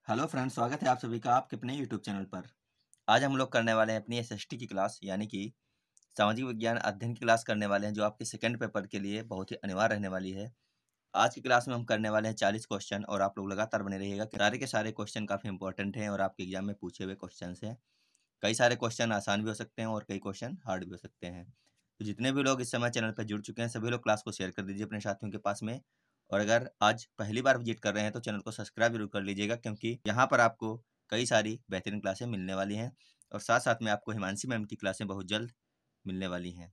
Hello friends, स्वागत है आप सभी का आपके अपने यूट्यूब चैनल पर। आज हम लोग करने वाले हैं अपनी एसएसटी की क्लास, यानी कि सामाजिक विज्ञान अध्ययन की क्लास करने वाले हैं, जो आपके सेकंड पेपर के लिए बहुत ही अनिवार्य रहने वाली है। आज की क्लास में हम करने वाले हैं 40 क्वेश्चन और आप लोग लगातार बने रहिएगा। सारे के सारे क्वेश्चन काफ़ी इंपॉर्टेंट हैं और आपके एग्जाम में पूछे हुए क्वेश्चन हैं। कई सारे क्वेश्चन आसान भी हो सकते हैं और कई क्वेश्चन हार्ड भी हो सकते हैं। तो जितने भी लोग इस समय चैनल पर जुड़ चुके हैं, सभी लोग क्लास को शेयर कर दीजिए अपने साथियों के पास में। और अगर आज पहली बार विजिट कर रहे हैं तो चैनल को सब्सक्राइब जरूर कर लीजिएगा, क्योंकि यहाँ पर आपको कई सारी बेहतरीन क्लासें मिलने वाली हैं और साथ साथ में आपको हिमांशी मैम की क्लासें बहुत जल्द मिलने वाली हैं।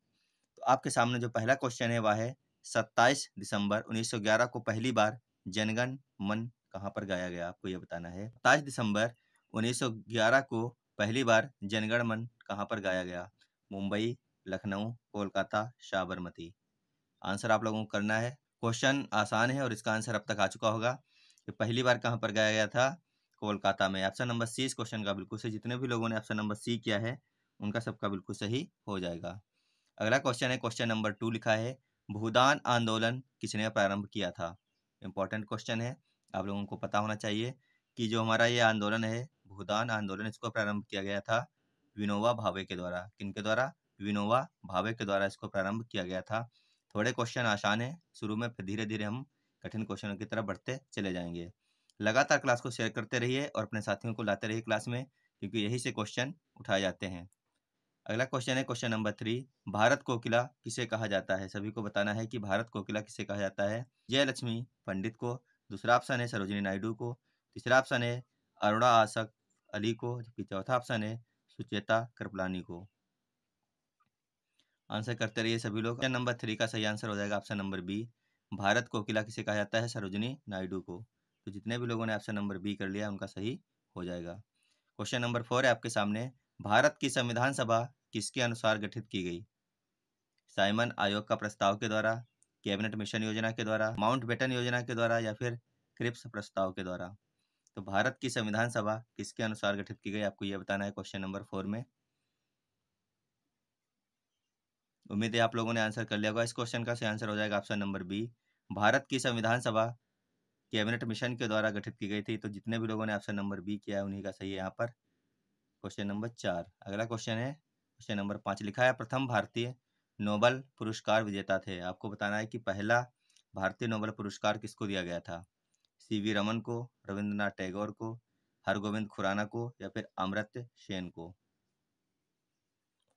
तो आपके सामने जो पहला क्वेश्चन है वह है 27 दिसंबर 1911 को पहली बार जनगण मन कहाँ पर गाया गया, आपको ये बताना है। 27 दिसंबर 1911 को पहली बार जनगण मन कहाँ पर गाया गया? मुंबई, लखनऊ, कोलकाता, साबरमती। आंसर आप लोगों को करना है। क्वेश्चन आसान है और इसका आंसर अब तक आ चुका होगा कि पहली बार कहाँ पर गाया गया था? कोलकाता में। ऑप्शन नंबर सी इस क्वेश्चन का बिल्कुल सही। जितने भी लोगों ने ऑप्शन नंबर सी किया है उनका सबका बिल्कुल सही हो जाएगा। अगला क्वेश्चन है, क्वेश्चन नंबर 2 लिखा है, भूदान आंदोलन किसने प्रारंभ किया था? इंपॉर्टेंट क्वेश्चन है, आप लोगों को पता होना चाहिए कि जो हमारा ये आंदोलन है भूदान आंदोलन, इसको प्रारंभ किया गया था विनोबा भावे के द्वारा। किनके द्वारा? विनोबा भावे के द्वारा इसको प्रारंभ किया गया था। थोड़े क्वेश्चन आसान है शुरू में, फिर धीरे धीरे हम कठिन क्वेश्चनों की तरफ बढ़ते चले जाएंगे। लगातार क्लास को शेयर करते रहिए और अपने साथियों को लाते रहिए क्लास में, क्योंकि यही से क्वेश्चन उठाए जाते हैं। अगला क्वेश्चन है, क्वेश्चन नंबर 3, भारत कोकिला किसे कहा जाता है? सभी को बताना है कि भारत कोकिला किसे कहा जाता है। जयलक्ष्मी पंडित को। दूसरा ऑप्शन है सरोजिनी नायडू को। तीसरा ऑप्शन है अरुणा आसफ अली को, जबकि चौथा ऑप्शन है सुचेता कृपलानी को। आंसर करते रहिए सभी लोग। क्वेश्चन नंबर 3 का सही आंसर हो जाएगा ऑप्शन नंबर बी, भारत कोकिला किसे कहा जाता है? सरोजिनी नायडू को। तो जितने भी लोगों ने ऑप्शन नंबर बी कर लिया उनका सही हो जाएगा। क्वेश्चन नंबर 4 है आपके सामने, भारत की संविधान सभा किसके अनुसार गठित की गई? साइमन आयोग का प्रस्ताव के द्वारा, कैबिनेट मिशन योजना के द्वारा, माउंटबेटन योजना के द्वारा, या फिर क्रिप्स प्रस्ताव के द्वारा। तो भारत की संविधान सभा किसके अनुसार गठित की गई, आपको यह बताना है क्वेश्चन नंबर 4 में। उम्मीद है आप लोगों ने आंसर कर लिया होगा। इस क्वेश्चन का सही आंसर हो जाएगा ऑप्शन नंबर बी, भारत की संविधान सभा कैबिनेट मिशन के द्वारा गठित की गई थी। तो जितने भी लोगों ने ऑप्शन नंबर बी किया है उन्हीं का सही है यहाँ पर क्वेश्चन नंबर 4। अगला क्वेश्चन है क्वेश्चन नंबर 5 लिखा है, प्रथम भारतीय नोबेल पुरस्कार विजेता थे। आपको बताना है कि पहला भारतीय नोबेल पुरस्कार किसको दिया गया था? सीवी रमन को, रविंद्रनाथ टैगोर को, हरगोविंद खुराना को, या फिर अमर्त्य सेन को।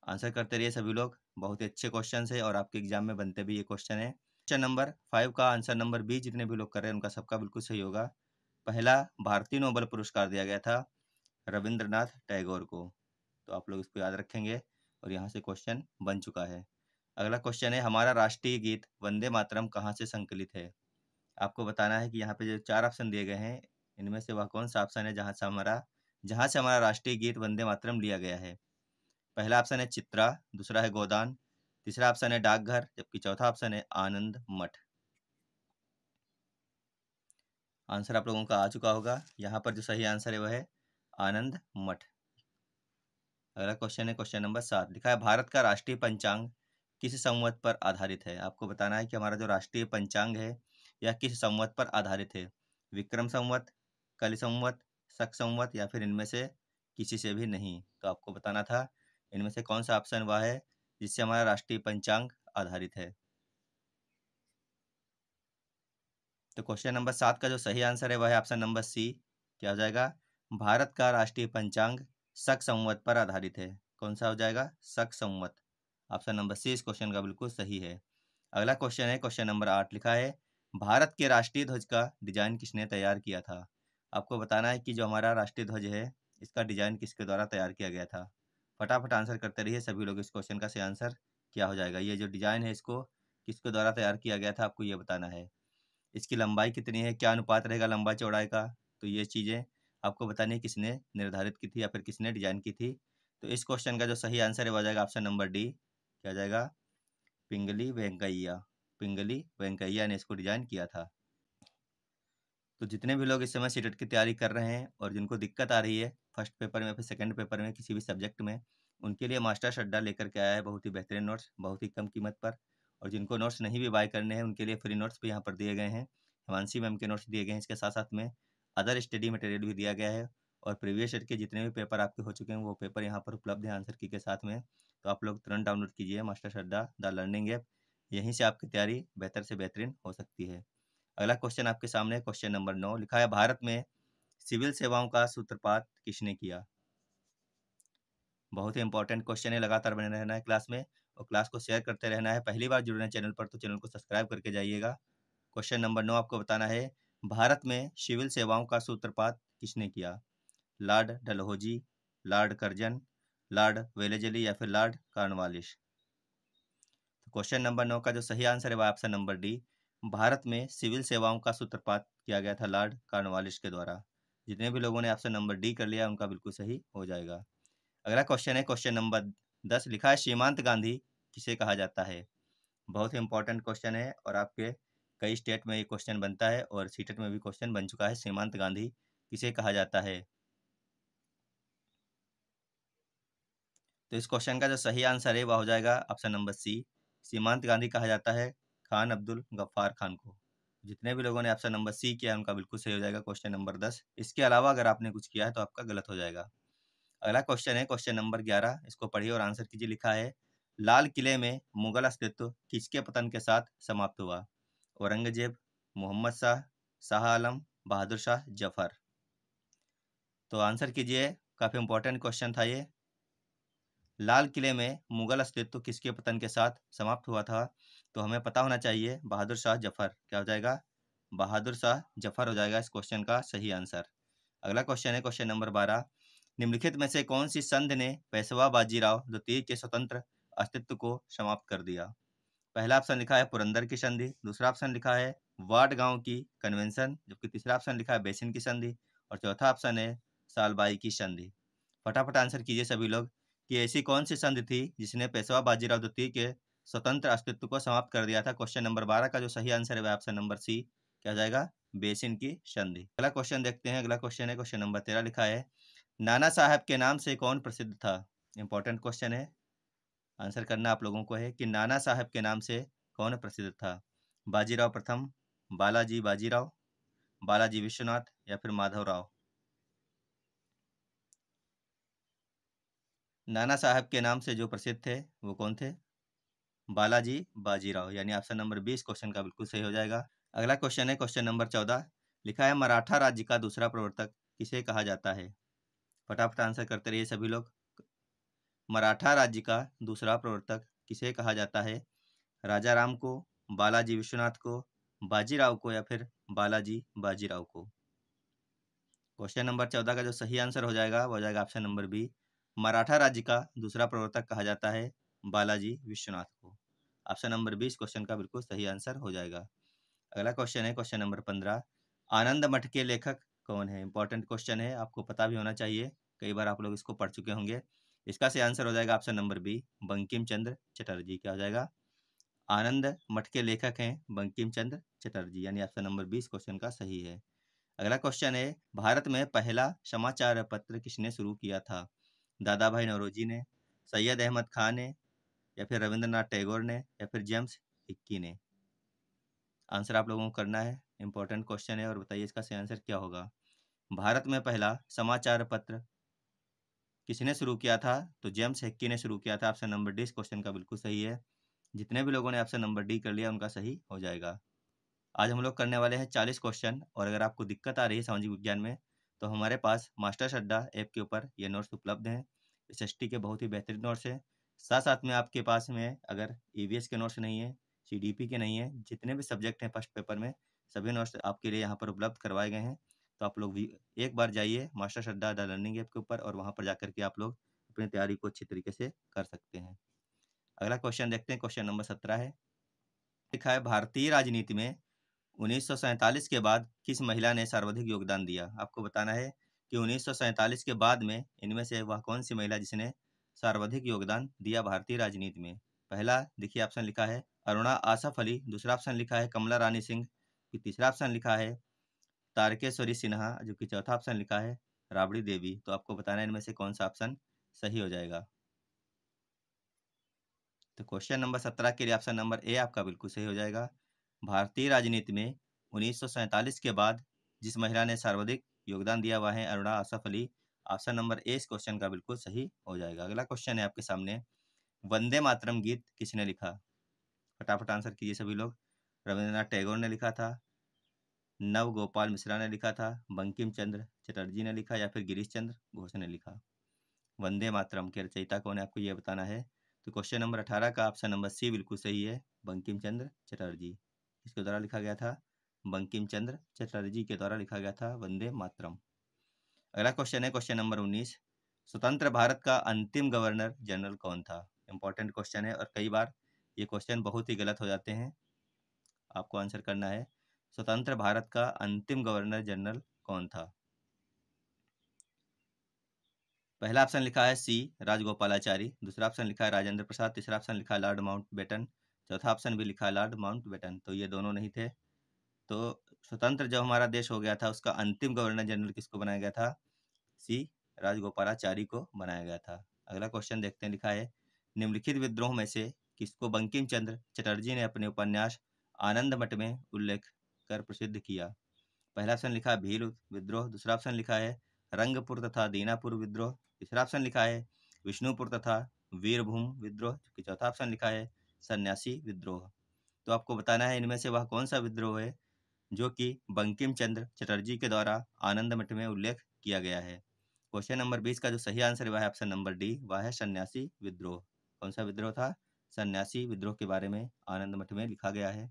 आंसर करते रहिए सभी लोग, बहुत ही अच्छे क्वेश्चन है और आपके एग्जाम में बनते भी ये क्वेश्चन है। क्वेश्चन नंबर 5 का आंसर नंबर बी जितने भी लोग कर रहे हैं उनका सबका बिल्कुल सही होगा। पहला भारतीय नोबेल पुरस्कार दिया गया था रविंद्रनाथ टैगोर को। तो आप लोग इसको याद रखेंगे और यहाँ से क्वेश्चन बन चुका है। अगला क्वेश्चन है, हमारा राष्ट्रीय गीत वंदे मातरम कहाँ से संकलित है? आपको बताना है कि यहाँ पे जो 4 ऑप्शन दिए गए हैं इनमें से वह कौन सा ऑप्शन है जहाँ से हमारा राष्ट्रीय गीत वंदे मातरम लिया गया है। पहला ऑप्शन है चित्रा, दूसरा है गोदान, तीसरा ऑप्शन है डाकघर, जबकि चौथा ऑप्शन है आनंद मठ। आंसर आप लोगों का आ चुका होगा। यहाँ पर जो सही आंसर है वह है आनंद मठ। अगला क्वेश्चन है क्वेश्चन नंबर 7 लिखा है, भारत का राष्ट्रीय पंचांग किस संवत पर आधारित है? आपको बताना है कि हमारा जो राष्ट्रीय पंचांग है यह किस संवत पर आधारित है। विक्रम संवत, कलि संवत, शक संवत, या फिर इनमें से किसी से भी नहीं। तो आपको बताना था इनमें से कौन सा ऑप्शन वह है जिससे हमारा राष्ट्रीय पंचांग आधारित है। तो क्वेश्चन नंबर 7 का जो सही आंसर है वह है ऑप्शन नंबर सी। क्या हो जाएगा? भारत का राष्ट्रीय पंचांग शक संवत पर आधारित है। कौन सा हो जाएगा? शक संवत। ऑप्शन नंबर सी इस क्वेश्चन का बिल्कुल सही है। अगला क्वेश्चन है क्वेश्चन नंबर 8 लिखा है, भारत के राष्ट्रीय ध्वज का डिजाइन किसने तैयार किया था? आपको बताना है कि जो हमारा राष्ट्रीय ध्वज है इसका डिजाइन किसके द्वारा तैयार किया गया था। फटाफट आंसर करते रहिए सभी लोग। इस क्वेश्चन का सही आंसर क्या हो जाएगा? ये जो डिजाइन है इसको किसके द्वारा तैयार किया गया था, आपको ये बताना है। इसकी लंबाई कितनी है, क्या अनुपात रहेगा लंबाई चौड़ाई का, तो ये चीज़ें आपको बतानी है किसने निर्धारित की थी या फिर किसने डिजाइन की थी। तो इस क्वेश्चन का जो सही आंसर है वो आ जाएगा ऑप्शन नंबर डी। क्या आ जाएगा? पिंगली वेंकैया। पिंगली वेंकैया ने इसको डिजाइन किया था। तो जितने भी लोग इस समय सीटेट की तैयारी कर रहे हैं और जिनको दिक्कत आ रही है फर्स्ट पेपर में फिर सेकंड पेपर में किसी भी सब्जेक्ट में, उनके लिए मास्टर अड्डा लेकर के आया है बहुत ही बेहतरीन नोट्स बहुत ही कम कीमत पर। और जिनको नोट्स नहीं भी बाय करने हैं उनके लिए फ्री नोट्स भी यहाँ पर दिए गए हैं। हिमांशी मैम के नोट्स दिए गए हैं। इसके साथ साथ में अदर स्टडी मटेरियल भी दिया गया है और प्रीवियस ईयर के जितने भी पेपर आपके हो चुके हैं वो पेपर यहाँ पर उपलब्ध है आंसर की के साथ में। तो आप लोग तुरंत डाउनलोड कीजिए master Shraddha the learning app, यहीं से आपकी तैयारी बेहतर से बेहतरीन हो सकती है। अगला क्वेश्चन आपके सामने क्वेश्चन नंबर 9 लिखा है, भारत में सिविल सेवाओं का सूत्रपात किसने किया? बहुत ही इंपॉर्टेंट क्वेश्चन है, लगातार बने रहना है क्लास में और क्लास को शेयर करते रहना है। पहली बार जुड़ रहे हैं चैनल पर तो चैनल को सब्सक्राइब करके जाइएगा। क्वेश्चन नंबर 9 आपको बताना है, भारत में सिविल सेवाओं का सूत्रपात किसने किया? Lord Dalhousie, Lord Curzon, Lord Wellesley या फिर लॉर्ड कॉर्नवालिस? तो क्वेश्चन नंबर 9 का जो सही आंसर है वह ऑप्शन नंबर डी, भारत में सिविल सेवाओं का सूत्रपात किया गया था लॉर्ड कॉर्नवालिस के द्वारा। जितने भी लोगों ने ऑप्शन नंबर डी कर लिया उनका बिल्कुल सही हो जाएगा। अगला क्वेश्चन है क्वेश्चन नंबर 10 लिखा है, सीमांत गांधी किसे कहा जाता है? बहुत ही इंपॉर्टेंट क्वेश्चन है और आपके कई स्टेट में ये क्वेश्चन बनता है और सीटेट में भी क्वेश्चन बन चुका है। सीमांत गांधी किसे कहा जाता है? तो इस क्वेश्चन का जो सही आंसर है वह हो जाएगा ऑप्शन नंबर सी, सीमांत गांधी कहा जाता है खान अब्दुल गफ्फार खान को। जितने भी लोगों ने ऑप्शन नंबर सी किया उनका बिल्कुल सही हो जाएगा क्वेश्चन नंबर 10। इसके अलावा अगर आपने कुछ किया है तो आपका गलत हो जाएगा। अगला क्वेश्चन है क्वेश्चन नंबर 11, इसको पढ़िए और आंसर कीजिए। लिखा है, लाल किले में मुगल अस्तित्व किसके पतन के साथ समाप्त हुआ? औरंगजेब, मोहम्मद शाह, शाह आलम, बहादुर शाह जफर? तो आंसर कीजिए, काफी इंपॉर्टेंट क्वेश्चन था ये। लाल किले में मुगल अस्तित्व किसके पतन के साथ समाप्त हुआ था? तो हमें पता होना चाहिए बहादुर शाह जफर। क्या हो जाएगा? बहादुर शाह जफर हो जाएगा इस क्वेश्चन का सही आंसर। अगला क्वेश्चन है क्वेश्चन नंबर 12, निम्नलिखित में से कौन सी संधि ने पेशवा बाजीराव द्वितीय के स्वतंत्र अस्तित्व को समाप्त कर दिया? पहला ऑप्शन लिखा है पुरंदर की संधि, दूसरा ऑप्शन लिखा है वाट गांव की कन्वेंशन, जबकि तीसरा ऑप्शन लिखा है बेसिन की संधि और चौथा ऑप्शन है सालबाई की संधि। फटाफट आंसर कीजिए सभी लोग कि ऐसी कौन सी संधि थी जिसने पेशवा बाजीराव द्वितीय के स्वतंत्र अस्तित्व को समाप्त कर दिया था? क्वेश्चन नंबर 12 का जो सही आंसर है वह ऑप्शन नंबर सी, क्या हो जाएगा? बेसिन की संधि। अगला क्वेश्चन देखते हैं। अगला क्वेश्चन है क्वेश्चन नंबर 13, लिखा है, नाना साहब के नाम से कौन प्रसिद्ध था? इंपॉर्टेंट क्वेश्चन है, आंसर करना आप लोगों को है कि नाना साहब के नाम से कौन प्रसिद्ध था? बाजीराव प्रथम, बालाजी बाजीराव, बालाजी विश्वनाथ या फिर माधवराव? नाना साहब के नाम से जो प्रसिद्ध थे वो कौन थे? बालाजी बाजीराव, यानी ऑप्शन नंबर 20 क्वेश्चन का बिल्कुल सही हो जाएगा। अगला क्वेश्चन है क्वेश्चन नंबर 14, लिखा है, मराठा राज्य का दूसरा प्रवर्तक किसे कहा जाता है? फटाफट आंसर करते रहिए सभी लोग। मराठा राज्य का दूसरा प्रवर्तक किसे कहा जाता है? राजा राम को, बालाजी विश्वनाथ को, बाजीराव को या फिर बालाजी बाजीराव को? क्वेश्चन नंबर 14 का जो सही आंसर हो जाएगा वो हो जाएगा ऑप्शन नंबर बी, मराठा राज्य का दूसरा प्रवर्तक कहा जाता है बालाजी विश्वनाथ को। ऑप्शन नंबर 20 क्वेश्चन का बिल्कुल सही आंसर हो जाएगा। अगला क्वेश्चन है क्वेश्चन नंबर 15, आनंद मठ के लेखक कौन है? इंपॉर्टेंट क्वेश्चन है, आपको पता भी होना चाहिए, कई बार आप लोग इसको पढ़ चुके होंगे। इसका सही आंसर हो जाएगा option number B, Bankim Chandra Chatterjee. क्या हो जाएगा? आनंद मठ के लेखक हैं बंकिम चंद्र चटर्जी, यानी ऑप्शन नंबर 20 क्वेश्चन का सही है। अगला क्वेश्चन है, भारत में पहला समाचार पत्र किसने शुरू किया था? दादा भाई नौरोजी ने, सैयद अहमद खान ने या फिर रविंद्रनाथ टैगोर ने या फिर जेम्स हिक्की ने? आंसर आप लोगों को करना है, इंपॉर्टेंट क्वेश्चन है और बताइए इसका सही आंसर क्या होगा। भारत में पहला समाचार पत्र किसने शुरू किया था? तो जेम्स हिक्की ने शुरू किया था। ऑप्शन नंबर डी इस क्वेश्चन का बिल्कुल सही है। जितने भी लोगों ने ऑप्शन नंबर डी कर लिया उनका सही हो जाएगा। आज हम लोग करने वाले हैं 40 क्वेश्चन और अगर आपको दिक्कत आ रही है सामाजिक विज्ञान में तो हमारे पास मास्टर अड्डा ऐप के ऊपर ये नोट्स उपलब्ध हैं। एसएसटी के बहुत ही बेहतरीन नोट्स हैं। साथ साथ में आपके पास में अगर ईवीएस के नोट्स नहीं है, सीडीपी के नहीं है, जितने भी सब्जेक्ट हैं फर्स्ट पेपर में सभी नोट्स आपके लिए यहाँ पर उपलब्ध करवाए गए हैं। तो आप लोग भी एक बार जाइए मास्टर अड्डा द लर्निंग ऐप के ऊपर और वहाँ पर जा करके आप लोग अपनी तैयारी को अच्छी तरीके से कर सकते हैं। अगला क्वेश्चन देखते हैं, क्वेश्चन नंबर 17 है। लिखा है, भारतीय राजनीति में 1947 के बाद किस महिला ने सर्वाधिक योगदान दिया? आपको बताना है कि 1947 के बाद में इनमें से वह कौन सी महिला जिसने सर्वाधिक योगदान दिया भारतीय राजनीति में? पहला देखिए ऑप्शन लिखा है अरुणा आसफ अली, दूसरा ऑप्शन लिखा है कमला रानी सिंह, तीसरा ऑप्शन लिखा है तारकेश्वरी सिन्हा, जबकि चौथा ऑप्शन लिखा है राबड़ी देवी। तो आपको बताना है इनमें से कौन सा ऑप्शन सही हो जाएगा। तो क्वेश्चन नंबर 17 के लिए ऑप्शन नंबर ए आपका बिल्कुल सही हो जाएगा। भारतीय राजनीति में 1947 के बाद जिस महिला ने सर्वाधिक योगदान दिया हुआ है अरुणा आसफ अली। ऑप्शन नंबर ए इस क्वेश्चन का बिल्कुल सही हो जाएगा। अगला क्वेश्चन है आपके सामने, वंदे मातरम गीत किसने लिखा? फटाफट आंसर कीजिए सभी लोग। रविंद्रनाथ टैगोर ने लिखा था, नव गोपाल मिश्रा ने लिखा था, बंकिम चंद्र चटर्जी ने लिखा, या फिर गिरीश चंद्र घोष ने लिखा? वंदे मातरम के रचयिता कौन है आपको ये बताना है। तो क्वेश्चन नंबर 18 का ऑप्शन नंबर सी बिल्कुल सही है, बंकिम चंद्र चटर्जी। इसके द्वारा लिखा गया था, बंकिम चंद्र चटर्जी के द्वारा लिखा गया था वंदे मातरम। अगला क्वेश्चन है क्वेश्चन नंबर 19, स्वतंत्र भारत का अंतिम गवर्नर जनरल कौन था? इंपॉर्टेंट क्वेश्चन है और कई बार ये क्वेश्चन बहुत ही गलत हो जाते हैं। आपको आंसर करना है, स्वतंत्र भारत का अंतिम गवर्नर जनरल कौन था? पहला ऑप्शन लिखा है सी राजगोपालाचारी, दूसरा ऑप्शन लिखा है राजेंद्र प्रसाद, तीसरा ऑप्शन लिखा है लॉर्ड माउंटबेटन, चौथा ऑप्शन भी लिखा है लॉर्ड माउंटबेटन। तो ये दोनों नहीं थे। तो स्वतंत्र जब हमारा देश हो गया था उसका अंतिम गवर्नर जनरल किसको बनाया गया था? सी राजगोपालाचारी को बनाया गया था। अगला क्वेश्चन देखते हैं, लिखा है निम्नलिखित विद्रोह में से किसको बंकिम चंद्र चटर्जी ने अपने उपन्यास आनंद मठ में उल्लेख कर प्रसिद्ध किया? पहला ऑप्शन लिखा है भील विद्रोह, दूसरा ऑप्शन लिखा है रंगपुर तथा दीनापुर विद्रोह, तीसरा ऑप्शन लिखा है विष्णुपुर तथा वीरभूम विद्रोह, जबकि चौथा ऑप्शन लिखा है सन्यासी विद्रोह। तो आपको बताना है इनमें से वह कौन सा विद्रोह है जो कि बंकिम चंद्र चटर्जी के द्वारा आनंद मठ में उल्लेख किया गया है। क्वेश्चन नंबर 20 का जो सही आंसर है वह है ऑप्शन नंबर डी, वह है सन्यासी विद्रोह। कौन सा विद्रोह था? सन्यासी विद्रोह के बारे में आनंद मठ में लिखा गया है।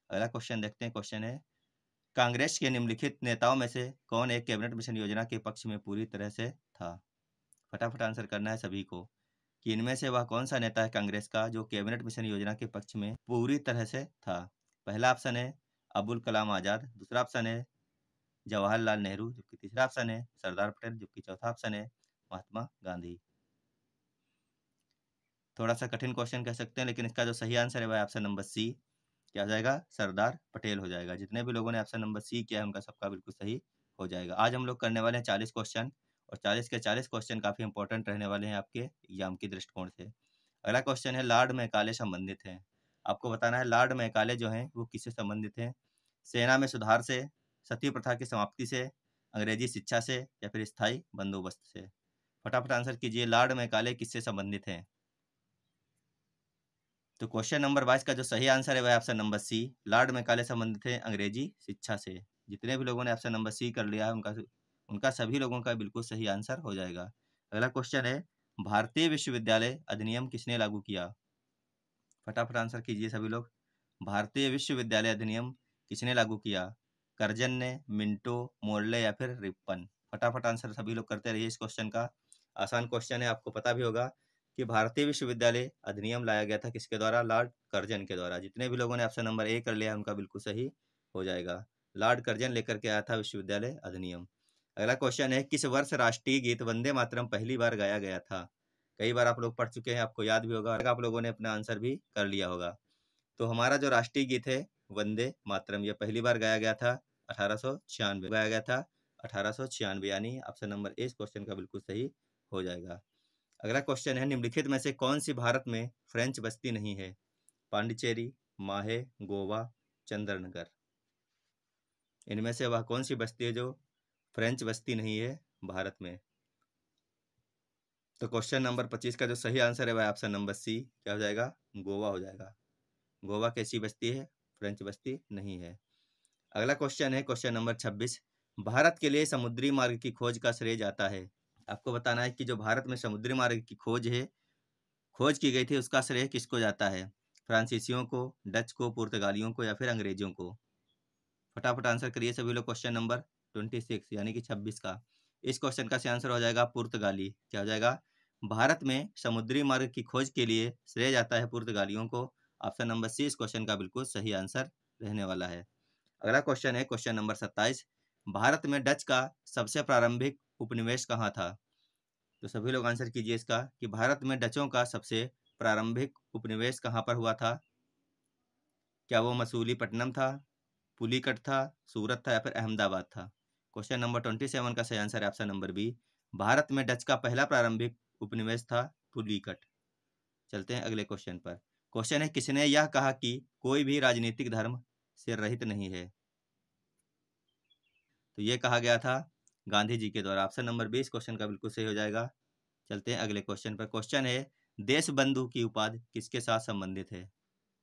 अगला क्वेश्चन देखते हैं, क्वेश्चन है कांग्रेस के निम्नलिखित नेताओं में से कौन एक कैबिनेट मिशन योजना के पक्ष में पूरी तरह से था? फटाफट आंसर करना है सभी को कि इनमें से वह कौन सा नेता है कांग्रेस का जो कैबिनेट मिशन योजना के पक्ष में पूरी तरह से था। पहला ऑप्शन है अबुल कलाम आजाद, दूसरा ऑप्शन है जवाहरलाल नेहरू, जबकि तीसरा ऑप्शन है सरदार पटेल, जबकि चौथा ऑप्शन है महात्मा गांधी। थोड़ा सा कठिन क्वेश्चन कह सकते हैं, लेकिन इसका जो सही आंसर है वह ऑप्शन नंबर सी क्या हो जाएगा? सरदार पटेल हो जाएगा। जितने भी लोगों ने ऑप्शन नंबर सी किया है उनका सबका बिल्कुल सही हो जाएगा। आज हम लोग करने वाले हैं 40 क्वेश्चन, और 40 के 40 क्वेश्चन काफ़ी इंपॉर्टेंट रहने वाले हैं आपके एग्जाम की दृष्टिकोण से। अगला क्वेश्चन है लॉर्ड मैकाले संबंधित हैं। आपको बताना है लॉर्ड मैकाले जो हैं वो किससे संबंधित हैं? सेना में सुधार से, सती प्रथा की समाप्ति से, अंग्रेजी शिक्षा से, या फिर स्थायी बंदोबस्त से? फटाफट आंसर कीजिए, लॉर्ड मैकाले किससे संबंधित हैं? तो क्वेश्चन नंबर 22 का जो सही आंसर है वह option number C, Lord Macaulay संबंधित है अंग्रेजी शिक्षा से। जितने भी लोगों ने ऑप्शन नंबर सी कर लिया है उनका सभी लोगों का बिल्कुल सही आंसर हो जाएगा। अगला क्वेश्चन है भारतीय विश्वविद्यालय अधिनियम किसने लागू किया? फटाफट आंसर कीजिए सभी लोग। भारतीय विश्वविद्यालय अधिनियम किसने लागू किया? कर्जन ने, मिंटो, मोर्ले, या फिर रिप्पन? फटाफट आंसर सभी लोग करते रहिए इस क्वेश्चन का। आसान क्वेश्चन है, आपको पता भी होगा कि भारतीय विश्वविद्यालय अधिनियम लाया गया था किसके द्वारा? लॉर्ड कर्जन के द्वारा। जितने भी लोगों ने ऑप्शन नंबर ए कर लिया है उनका बिल्कुल सही हो जाएगा। लॉर्ड कर्जन लेकर के आया था विश्वविद्यालय अधिनियम। अगला क्वेश्चन है किस वर्ष राष्ट्रीय गीत वंदे मातरम पहली बार गाया गया था? कई बार आप लोग पढ़ चुके हैं, आपको याद भी होगा, आप लोगों ने अपना आंसर भी कर लिया होगा। तो हमारा जो राष्ट्रीय गीत है वंदे मातरम, ये पहली बार गाया गया था 1896 गाया गया था 1896, यानी ऑप्शन नंबर ए इस क्वेश्चन का बिल्कुल सही हो जाएगा। अगला क्वेश्चन है निम्नलिखित में से कौन सी भारत में फ्रेंच बस्ती नहीं है? पांडिचेरी, माहे, गोवा, चंद्रनगर? इनमें से वह कौन सी बस्ती है जो फ्रेंच बस्ती नहीं है भारत में? तो क्वेश्चन नंबर 25 का जो सही आंसर है वह ऑप्शन नंबर सी क्या हो जाएगा? गोवा हो जाएगा। गोवा कैसी बस्ती है? फ्रेंच बस्ती नहीं है। अगला क्वेश्चन है क्वेश्चन नंबर 26, भारत के लिए समुद्री मार्ग की खोज का श्रेय जाता है? आपको बताना है कि जो भारत में समुद्री मार्ग की खोज की गई थी उसका श्रेय किसको जाता है? फ्रांसीसियों को, डच को, पुर्तगालियों को, या फिर अंग्रेजों को? फटाफट आंसर करिए सभी लोग क्वेश्चन नंबर 26 यानी कि 26 का। इस क्वेश्चन का सही आंसर हो जाएगा पुर्तगाली। क्या हो जाएगा? भारत में समुद्री मार्ग की खोज के लिए श्रेय जाता है पुर्तगालियों को। ऑप्शन नंबर सी इस क्वेश्चन का बिल्कुल सही आंसर रहने वाला है। अगला क्वेश्चन है क्वेश्चन नंबर 27, भारत में डच का सबसे प्रारंभिक उपनिवेश कहाँ था? तो सभी लोग आंसर कीजिए इसका कि भारत में डचों का सबसे प्रारंभिक उपनिवेश कहाँ पर हुआ था? क्या वो मसूलीपट्टनम था, पुलिकट था, सूरत था, या फिर अहमदाबाद था? क्वेश्चन नंबर 27 का सही आंसर है ऑप्शन नंबर बी, भारत में डच का पहला प्रारंभिक उपनिवेश था पुलिकट। चलते हैं अगले क्वेश्चन पर। क्वेश्चन है किसने यह कहा कि कोई भी राजनीतिक धर्म से रहित नहीं है? तो ये कहा गया था गांधी जी के द्वारा। ऑप्शन नंबर 20 क्वेश्चन का बिल्कुल सही हो जाएगा। चलते हैं अगले क्वेश्चन पर। क्वेश्चन है, देश बंधु की उपाधि किसके साथ संबंधित है?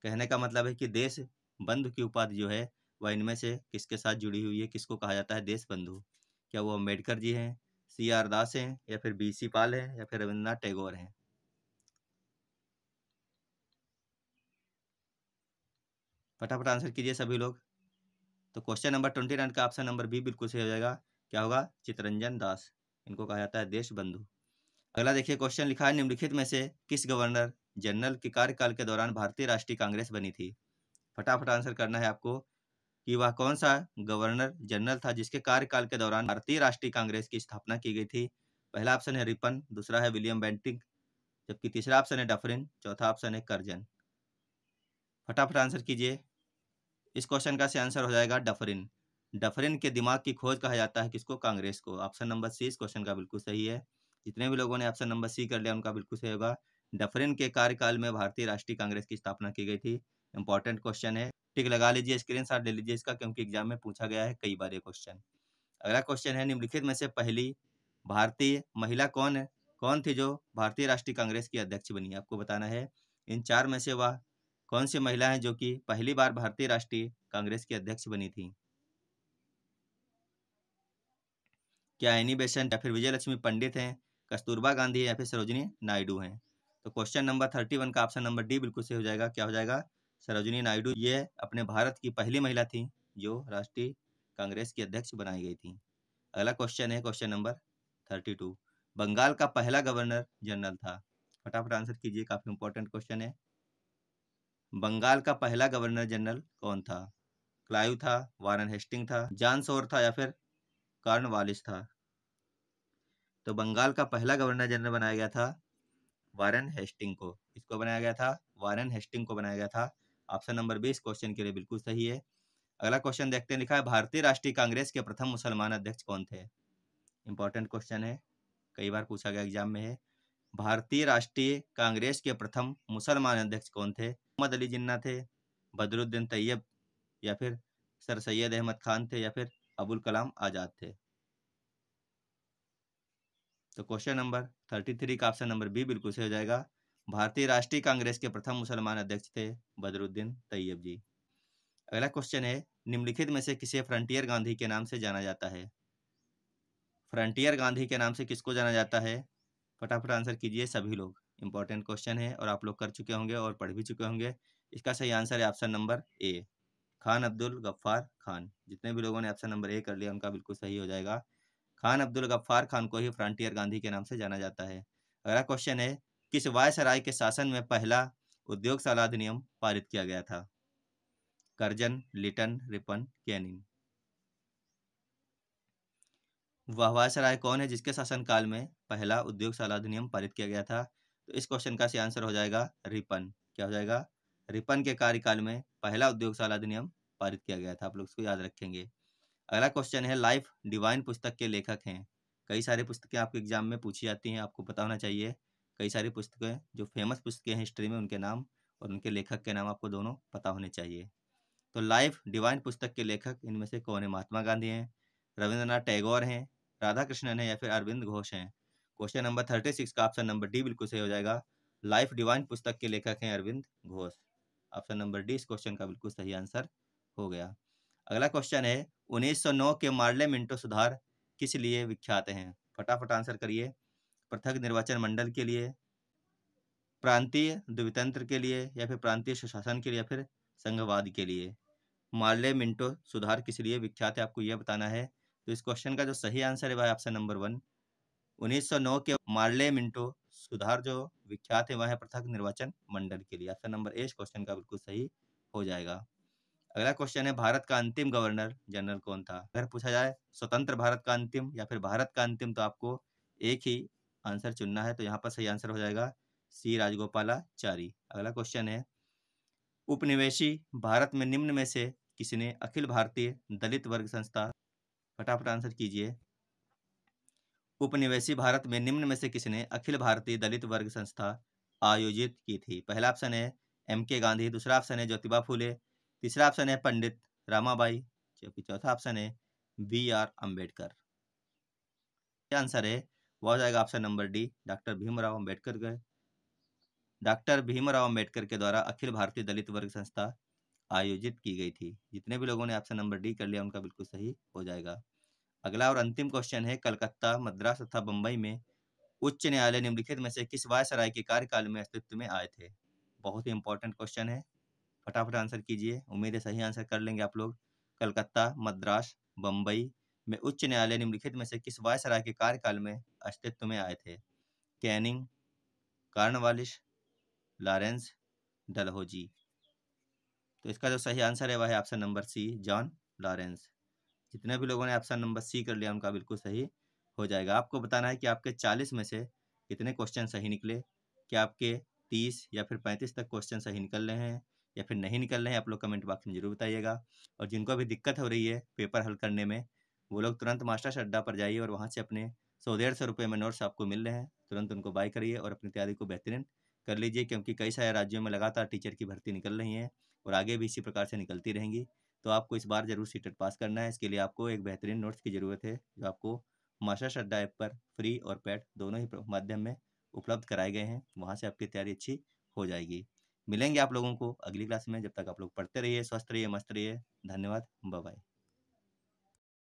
कहने का मतलब है कि देश बंधु की उपाधि जो है वह इनमें से किसके साथ जुड़ी हुई है, किसको कहा जाता है देश बंधु? क्या वो अम्बेडकर जी हैं, CR दास हैं, या फिर BC पाल हैं, या फिर रविन्द्रनाथ टैगोर हैं? फटाफट आंसर कीजिए सभी लोग। तो क्वेश्चन नंबर 29 का ऑप्शन नंबर बी बिल्कुल सही हो जाएगा। क्या होगा? चित्तरंजन दास। इनको कहा जाता है देश बंधु। अगला देखिए, क्वेश्चन लिखा है, निम्नलिखित में से किस गवर्नर जनरल के कार्यकाल के दौरान भारतीय राष्ट्रीय कांग्रेस बनी थी? फटाफट आंसर करना है आपको कि वह कौन सा गवर्नर जनरल था जिसके कार्यकाल के दौरान भारतीय राष्ट्रीय कांग्रेस की स्थापना की गई थी? पहला ऑप्शन है रिपन, दूसरा है विलियम बेंटिंक, जबकि तीसरा ऑप्शन है डफरिन, चौथा ऑप्शन है कर्जन। फटाफट आंसर कीजिए। इस क्वेश्चन का सही आंसर हो जाएगा डफरिन। डफरिन के दिमाग की खोज कहा जाता है किसको? कांग्रेस को। ऑप्शन नंबर सी इस क्वेश्चन का बिल्कुल सही है। जितने भी लोगों ने ऑप्शन नंबर सी कर लिया उनका बिल्कुल सही होगा। डफरिन के कार्यकाल में भारतीय राष्ट्रीय कांग्रेस की स्थापना की गई थी। इंपॉर्टेंट क्वेश्चन है, टिक लगा लीजिए, स्क्रीनशॉट ले लीजिए इसका, क्योंकि एग्जाम में पूछा गया है कई बार ये क्वेश्चन। अगला क्वेश्चन है, निम्नलिखित में से पहली भारतीय महिला कौन है, कौन थी जो भारतीय राष्ट्रीय कांग्रेस की अध्यक्ष बनी? आपको बताना है इन चार में से वह कौन सी महिला है जो कि पहली बार भारतीय राष्ट्रीय कांग्रेस की अध्यक्ष बनी थी? क्या एनी बेसेंट, या फिर विजय लक्ष्मी पंडित हैं, कस्तूरबा गांधी है, या फिर सरोजिनी नायडू हैं? तो क्वेश्चन नंबर 31 का ऑप्शन नंबर डी बिल्कुल सही हो जाएगा। क्या हो जाएगा? सरोजिनी नायडू। ये अपने भारत की पहली महिला थी जो राष्ट्रीय कांग्रेस की अध्यक्ष बनाई गई थी। अगला क्वेश्चन है क्वेश्चन नंबर 32, बंगाल का पहला गवर्नर जनरल था? फटाफट आंसर कीजिए, काफी इंपॉर्टेंट क्वेश्चन है। बंगाल का पहला गवर्नर जनरल कौन था? क्लाइव था, वारन हेस्टिंग था, जॉन सोर था, या फिर कॉर्नवालिस था? तो बंगाल का पहला गवर्नर जनरल बनाया गया था वारन हेस्टिंग को। इसको बनाया गया था, वारन हेस्टिंग को बनाया गया था। ऑप्शन नंबर 20 क्वेश्चन के लिए बिल्कुल सही है। अगला क्वेश्चन देखते हैं, लिखा है, भारतीय राष्ट्रीय कांग्रेस के प्रथम मुसलमान अध्यक्ष कौन थे? इंपॉर्टेंट क्वेश्चन है, कई बार पूछा गया एग्जाम में है। भारतीय राष्ट्रीय कांग्रेस के प्रथम मुसलमान अध्यक्ष कौन थे? मोहम्मद अली जिन्ना थे, बदरुद्दीन तैयब, या फिर सर सैयद अहमद खान थे, या फिर अबुल कलाम आजाद थे? तो क्वेश्चन नंबर 33 का ऑप्शन नंबर बी बिल्कुल सही हो जाएगा। भारतीय राष्ट्रीय कांग्रेस के प्रथम मुसलमान अध्यक्ष थे बदरुद्दीन तैयब जी। अगला क्वेश्चन है, निम्नलिखित में से किसे फ्रंटियर गांधी के नाम से जाना जाता है? फ्रंटियर गांधी के नाम से किसको जाना जाता है? फटाफट आंसर कीजिए सभी लोग। इंपॉर्टेंट क्वेश्चन है और आप लोग कर चुके होंगे और पढ़ भी चुके होंगे। इसका सही आंसर है option number A, Khan Abdul Gaffar Khan. जितने भी लोगों ने ऑप्शन नंबर ए कर लिया उनका बिल्कुल सही हो जाएगा। खान अब्दुल गफ्फार खान को ही फ्रंटियर गांधी के नाम से जाना जाता है। अगला क्वेश्चन है, किस वायसराय के शासन में पहला उद्योगशाला अधिनियम पारित किया गया था? Curzon, Lytton, Ripon, Canning. वह वायसराय कौन है जिसके शासनकाल में पहला उद्योगशाला अधिनियम पारित किया गया था? तो इस क्वेश्चन का सही आंसर हो जाएगा रिपन। क्या हो जाएगा? रिपन के कार्यकाल में पहला उद्योगशाला अधिनियम पारित किया गया था। आप लोग इसको याद रखेंगे। अगला क्वेश्चन है, लाइफ डिवाइन पुस्तक के लेखक हैं? कई सारी पुस्तकें आपके एग्जाम में पूछी जाती हैं, आपको पता होना चाहिए। कई सारी पुस्तकें जो फेमस पुस्तकें हैं हिस्ट्री में, उनके नाम और उनके लेखक के नाम आपको दोनों पता होने चाहिए। तो लाइफ डिवाइन पुस्तक के लेखक इनमें से कौन है? महात्मा गांधी हैं, रविंद्रनाथ टैगोर हैं, राधा कृष्णन है, या फिर अरविंद घोष हैं? क्वेश्चन नंबर 36 का ऑप्शन नंबर डी बिल्कुल सही हो जाएगा। लाइफ डिवाइन पुस्तक के लेखक हैं Arvind Ghosh. Option number D इस क्वेश्चन का बिल्कुल सही आंसर हो गया। अगला क्वेश्चन है, 1909 के मार्ले मिंटो सुधार किस लिए विख्यात हैं? फटाफट आंसर करिए। पृथक निर्वाचन मंडल के लिए, प्रांतीय द्वितंत्र के लिए, या फिर प्रांतीय सुशासन के लिए, या फिर संघवाद के लिए? मार्ले मिंटो सुधार किस लिए विख्यात है आपको यह बताना है। तो इस क्वेश्चन का जो सही आंसर है वह ऑप्शन नंबर 1, 1909 के मार्ले मिंटो सुधार जो विख्यात है वह है पृथक निर्वाचन मंडल के लिए। ऑप्शन नंबर ए इस क्वेश्चन का बिल्कुल सही हो जाएगा। अगला क्वेश्चन है, भारत का अंतिम गवर्नर जनरल कौन था? अगर पूछा जाए स्वतंत्र भारत का अंतिम या फिर भारत का अंतिम, तो आपको एक ही आंसर चुनना है। तो यहाँ पर सही आंसर हो जाएगा सी राजगोपालाचारी। अगला क्वेश्चन है, उपनिवेशी भारत में निम्न में से किसने अखिल भारतीय दलित वर्ग संस्था? फटाफट आंसर कीजिए। उपनिवेशी भारत में निम्न में से किसने अखिल भारतीय दलित वर्ग संस्था आयोजित की थी? पहला ऑप्शन है MK गांधी, दूसरा ऑप्शन है ज्योतिबा फूले, तीसरा ऑप्शन है पंडित रामाबाई, जबकि चौथा ऑप्शन है BR अम्बेडकर। आंसर है वो हो जाएगा option number D, doctor Bhimrao Ambedkar के द्वारा अखिल भारतीय दलित वर्ग संस्था आयोजित की गई थी। जितने भी लोगों ने ऑप्शन नंबर डी कर लिया उनका बिल्कुल सही हो जाएगा। अगला और अंतिम क्वेश्चन है, कलकत्ता, मद्रास तथा बंबई में उच्च न्यायालय निम्नलिखित में से किस वायसराय के कार्यकाल में अस्तित्व में आए थे? बहुत ही इंपॉर्टेंट क्वेश्चन है, फटाफट आंसर कीजिए। उम्मीद है सही आंसर कर लेंगे आप लोग। कलकत्ता, मद्रास, बंबई में उच्च न्यायालय निम्नलिखित में से किस वायसराय के कार्यकाल में अस्तित्व में आए थे? Canning, Cornwallis, Lawrence, Dalhousie. तो इसका जो सही आंसर है वह है option number C, John Lawrence. जितने भी लोगों ने ऑप्शन नंबर सी कर लिया उनका बिल्कुल सही हो जाएगा। आपको बताना है कि आपके 40 में से कितने क्वेश्चन सही निकले। क्या आपके 30 या फिर 35 तक क्वेश्चन सही निकल रहे हैं या फिर नहीं निकल रहे हैं, आप लोग कमेंट बॉक्स में जरूर बताइएगा। और जिनको अभी दिक्कत हो रही है पेपर हल करने में, वो लोग तुरंत मास्टर्स अड्डा पर जाइए और वहाँ से अपने 100-150 रुपये में नोट्स आपको मिल रहे हैं, तुरंत उनको बाय करिए और अपनी तैयारी को बेहतरीन कर लीजिए, क्योंकि कई सारे राज्यों में लगातार टीचर की भर्ती निकल रही है और आगे भी इसी प्रकार से निकलती रहेंगी। तो आपको इस बार ज़रूर सीटेट पास करना है। इसके लिए आपको एक बेहतरीन नोट्स की ज़रूरत है, जो आपको मास्टर्स अड्डा ऐप पर फ्री और पेड दोनों ही माध्यम में उपलब्ध कराए गए हैं। वहाँ से आपकी तैयारी अच्छी हो जाएगी। मिलेंगे आप लोगों को अगली क्लास में। जब तक आप लोग पढ़ते रहिए, स्वस्थ रहिए, मस्त रहिए। धन्यवाद, बाय बाय।